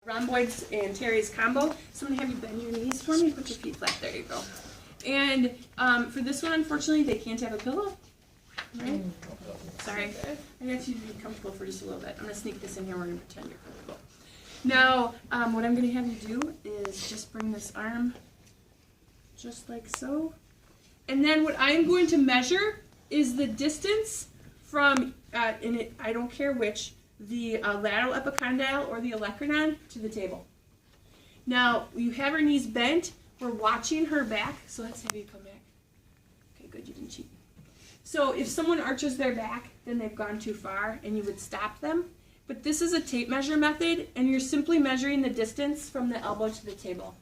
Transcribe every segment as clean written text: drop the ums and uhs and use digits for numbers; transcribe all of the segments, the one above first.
rhomboids and teres combo. So I'm going to have you bend your knees for me. Put your feet flat. There you go. And for this one, unfortunately, they can't have a pillow. Right? Sorry. I got you to be comfortable for just a little bit. I'm going to sneak this in here. We're going to pretend you're comfortable. Now, what I'm going to have you do is just bring this arm just like so. And then what I'm going to measure is the distance from, I don't care which, the lateral epicondyle or the olecranon to the table. Now, you have her knees bent. We're watching her back. So let's have you come back. Okay, good. You didn't cheat. So if someone arches their back, then they've gone too far, and you would stop them. But this is a tape measure method, and you're simply measuring the distance from the elbow to the table.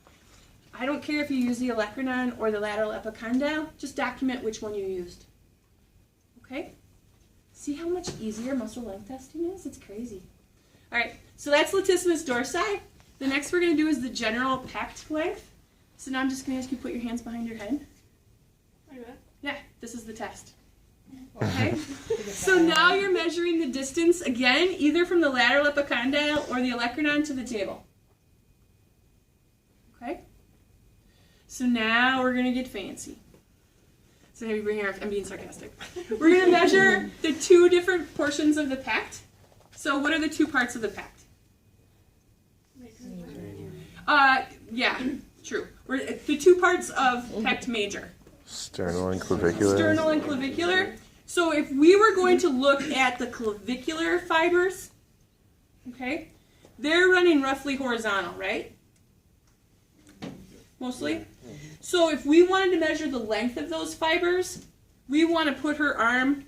I don't care if you use the olecranon or the lateral epicondyle. Just document which one you used. Okay? See how much easier muscle length testing is? It's crazy. All right, so that's latissimus dorsi. The next we're going to do is the general pect length. So now I'm just going to ask you to put your hands behind your head. Yeah, this is the test. Okay? So now you're measuring the distance, again, either from the lateral epicondyle or the olecranon to the table. Okay? So now we're going to get fancy. So maybe bring here, I'm being sarcastic. We're going to measure the two different portions of the pect. So what are the two parts of the pect? Yeah, true. The two parts of pect major. Sternal and clavicular. Sternal and clavicular. So if we were going to look at the clavicular fibers, okay, they're running roughly horizontal, right? Mostly. So if we wanted to measure the length of those fibers, we want to put her arm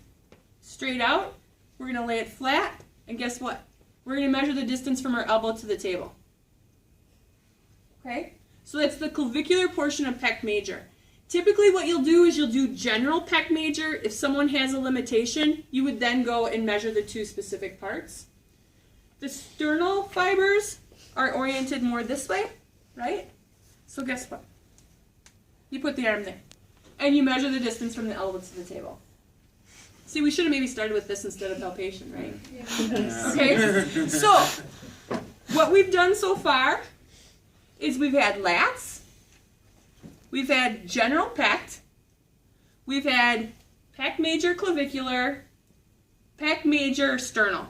straight out. We're going to lay it flat, and guess what? We're going to measure the distance from her elbow to the table. Okay? So that's the clavicular portion of pect major. Typically what you'll do is you'll do general pect major. If someone has a limitation, you would then go and measure the two specific parts. The sternal fibers are oriented more this way, right? So guess what? You put the arm there, and you measure the distance from the elbow to the table. See, we should have maybe started with this instead of palpation, right? Yeah. Okay, so what we've done so far is we've had lats, we've had general pect, we've had pect major clavicular, pect major sternal,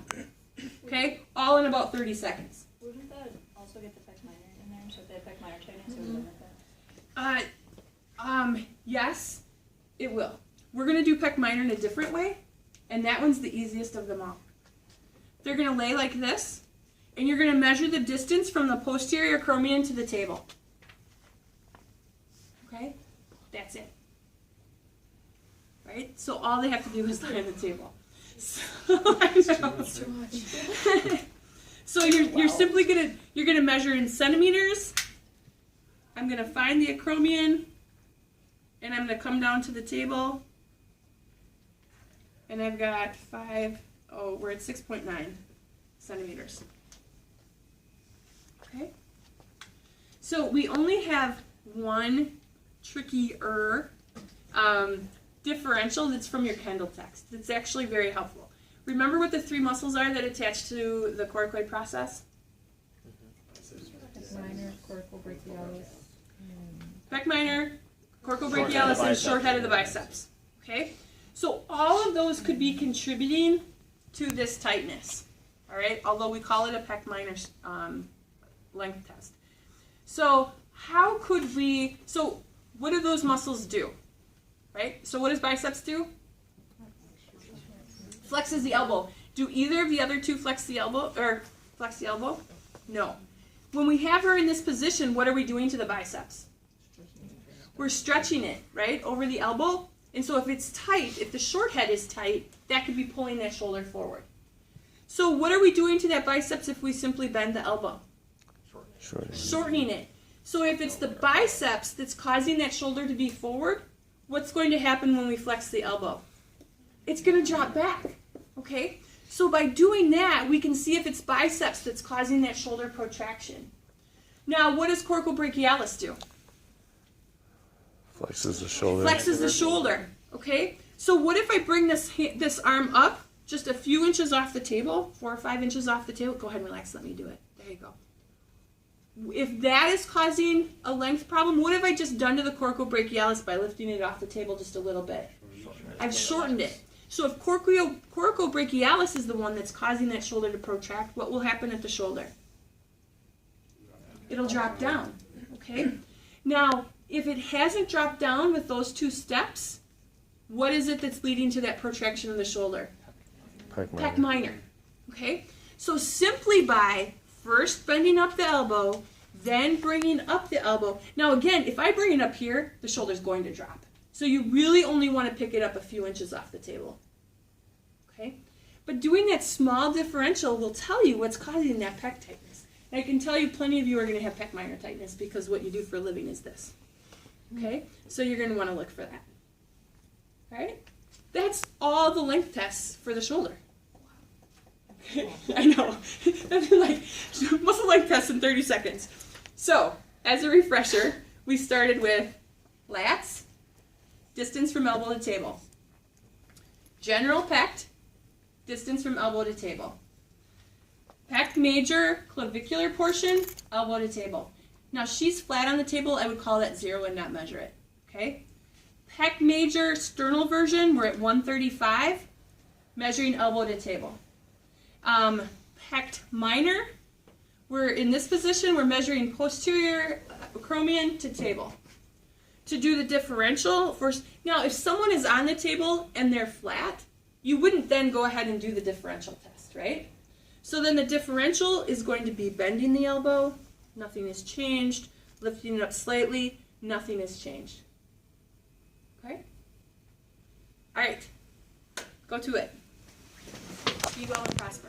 okay, all in about 30 seconds. Wouldn't that also get the pec minor in there? So if they have pec minor tightness, it would limit that? Yes, it will. We're going to do pec minor in a different way, and that one's the easiest of them all. They're going to lay like this, and you're going to measure the distance from the posterior acromion to the table. Okay? That's it. Right? So all they have to do is lie on the table. So you're simply gonna measure in centimeters. I'm gonna find the acromion, and I'm gonna come down to the table, and I've got we're at 6.9 centimeters. Okay. So we only have one trickier differential that's from your Kendall text. That's actually very helpful. Remember what the three muscles are that attach to the coracoid process? Pec minor, coracobrachialis. Pec minor, coracobrachialis, and short head of the biceps. Okay? So all of those could be contributing to this tightness. All right? Although we call it a pec minor length test. So how could we, so what do those muscles do? Right? So what does biceps do? Flexes the elbow. Do either of the other two flex the elbow? No. When we have her in this position, what are we doing to the biceps? We're stretching it, right, over the elbow. And so if it's tight, if the short head is tight, that could be pulling that shoulder forward. So what are we doing to that biceps if we simply bend the elbow? Shortening it. So if it's the biceps that's causing that shoulder to be forward, what's going to happen when we flex the elbow? It's going to drop back, okay? So by doing that, we can see if it's biceps that's causing that shoulder protraction. Now, what does coracobrachialis do? Flexes the shoulder. Flexes the shoulder, okay? So what if I bring this arm up just a few inches off the table, 4 or 5 inches off the table? Go ahead and relax, let me do it. There you go. If that is causing a length problem, what have I just done to the coracobrachialis by lifting it off the table just a little bit? I've shortened it. So if coracobrachialis is the one that's causing that shoulder to protract, what will happen at the shoulder? It'll drop down, okay? Now, if it hasn't dropped down with those two steps, what is it that's leading to that protraction of the shoulder? Pec minor, okay? So simply by first bending up the elbow, then bringing up the elbow. Now again, if I bring it up here, the shoulder's going to drop. So you really only want to pick it up a few inches off the table, okay? But doing that small differential will tell you what's causing that pec tightness. And I can tell you plenty of you are going to have pec minor tightness because what you do for a living is this, okay? So you're going to want to look for that, all right? That's all the length tests for the shoulder. I know. That'd be like muscle length test in 30 seconds. So, as a refresher, we started with lats, distance from elbow to table. General pec, distance from elbow to table. Pec major, clavicular portion, elbow to table. Now, she's flat on the table. I would call that 0 and not measure it. Okay? Pec major, sternal version, we're at 135, measuring elbow to table. Pec minor, we're in this position, we're measuring posterior acromion to table. To do the differential, first, now if someone is on the table and they're flat, you wouldn't then go ahead and do the differential test, right? So then the differential is going to be bending the elbow, nothing has changed, lifting it up slightly, nothing has changed. Okay? All right, go to it. Be well and prosper.